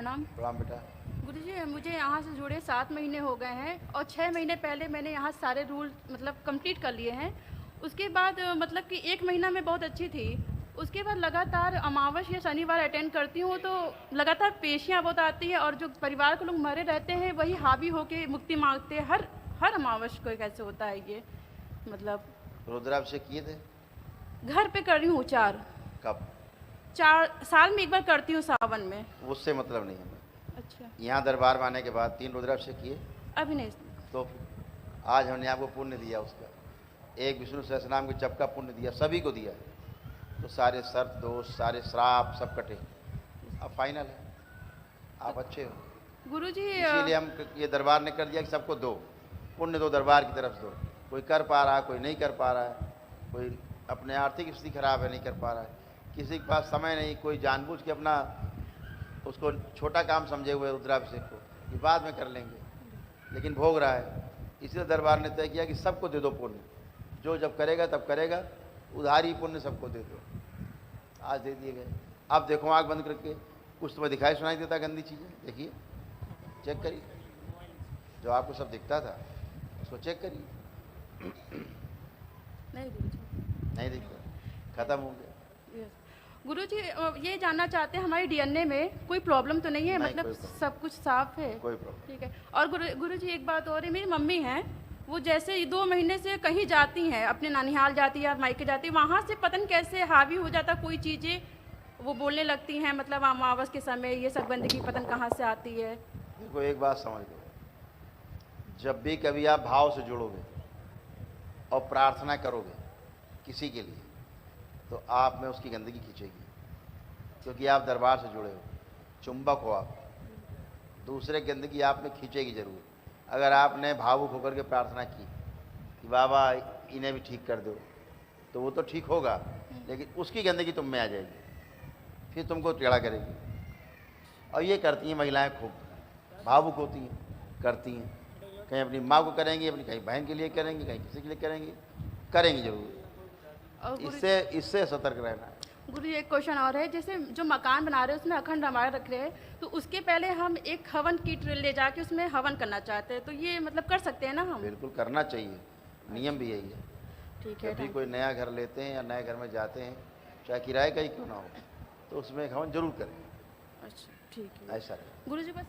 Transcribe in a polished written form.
प्रणाम। प्रणाम बेटा। गुरुजी मुझे यहाँ से जुड़े 7 महीने हो गए हैं और 6 महीने पहले मैंने यहाँ सारे रूल मतलब कंप्लीट कर लिए हैं। उसके बाद मतलब कि 1 महीना में बहुत अच्छी थी। उसके बाद लगातार अमावस या शनिवार अटेंड करती हूँ तो लगातार पेशियाँ बहुत आती है और जो परिवार के लोग मरे रहते हैं वही हावी होके मुक्ति मांगते हैं। हर अमावस को कैसे होता है ये मतलब। रुद्राभिषेक किए थे? घर पे कर रही हूँ 4 कब? 4 साल में एक बार करती हूँ सावन में। उससे मतलब नहीं हमें। अच्छा। यहाँ दरबार में आने के बाद 3 रुद्राभिषेक किए? अभी नहीं। तो आज हमने आपको पुण्य दिया उसका, एक विष्णु सहस्रनाम के जप का पुण्य दिया, सभी को दिया। तो सारे सर्प दोष, सारे श्राप सब कटे। अब फाइनल है, आप अच्छे हो। गुरुजी इसीलिए हम ये दरबार ने कर दिया कि सबको दो पुण्य, दो दरबार की तरफ से दो। कोई कर पा रहा है, कोई नहीं कर पा रहा है, कोई अपने आर्थिक स्थिति खराब है नहीं कर पा रहा है, किसी के पास समय नहीं, कोई जानबूझ के अपना उसको छोटा काम समझे हुए रुद्राभिषेक को कि बाद में कर लेंगे, लेकिन भोग रहा है। इसलिए दरबार ने तय किया कि सबको दे दो पुण्य, जो जब करेगा तब करेगा, उधारी पुण्य सबको दे दो। आज दे दिए गए। अब देखो आँख बंद करके, कुछ तुम्हें दिखाई सुनाई देता गंदी चीज़ें? देखिए, चेक करिए, जो आपको सब दिखता था उसको चेक करिए। नहीं दिखता, खत्म हो गया। गुरुजी ये जानना चाहते हैं हमारी डीएनए में कोई प्रॉब्लम तो नहीं है? नहीं, मतलब सब कुछ साफ है? कोई प्रॉब्लम। ठीक है। और गुरुजी एक बात और है, मेरी मम्मी हैं, वो जैसे 2 महीने से कहीं जाती हैं, अपने नानिहाल जाती है या मायके जाती है, वहाँ से पता नहीं कैसे हावी हो जाता कोई चीज़ें, वो बोलने लगती हैं मतलब अमावस के समय ये सब गंदगी पता नहीं कहाँ से आती है। देखो एक बात समझ लो, जब भी कभी आप भाव से जुड़ोगे और प्रार्थना करोगे किसी के लिए, तो आप में उसकी गंदगी खींचेगी, क्योंकि आप दरबार से जुड़े हो, चुंबक हो आप, दूसरे गंदगी आप में खींचेगी जरूर। अगर आपने भावुक होकर के प्रार्थना की कि बाबा इन्हें भी ठीक कर दो, तो वो तो ठीक होगा, लेकिन उसकी गंदगी तुम में आ जाएगी, फिर तुमको टेढ़ा करेगी। और ये करती हैं महिलाएं, खूब भावुक होती हैं, करती हैं, कहीं अपनी माँ को करेंगी, अपनी कहीं बहन के लिए करेंगी, कहीं किसी के लिए करेंगी जरूर। इससे सतर्क रहना है। गुरु एक क्वेश्चन और है, जैसे जो मकान बना रहे हैं उसमें अखंड रामायण रख रहे हैं, तो उसके पहले हम एक हवन किट ले जाके उसमें हवन करना चाहते हैं, तो ये मतलब कर सकते हैं ना हम? बिल्कुल करना चाहिए, नियम भी यही है। ठीक है। जब भी कोई नया घर लेते हैं या नए घर में जाते हैं, चाहे किराए का ही क्यों ना हो, तो उसमें हवन जरूर करें। अच्छा ठीक है। ऐसा गुरुजी बस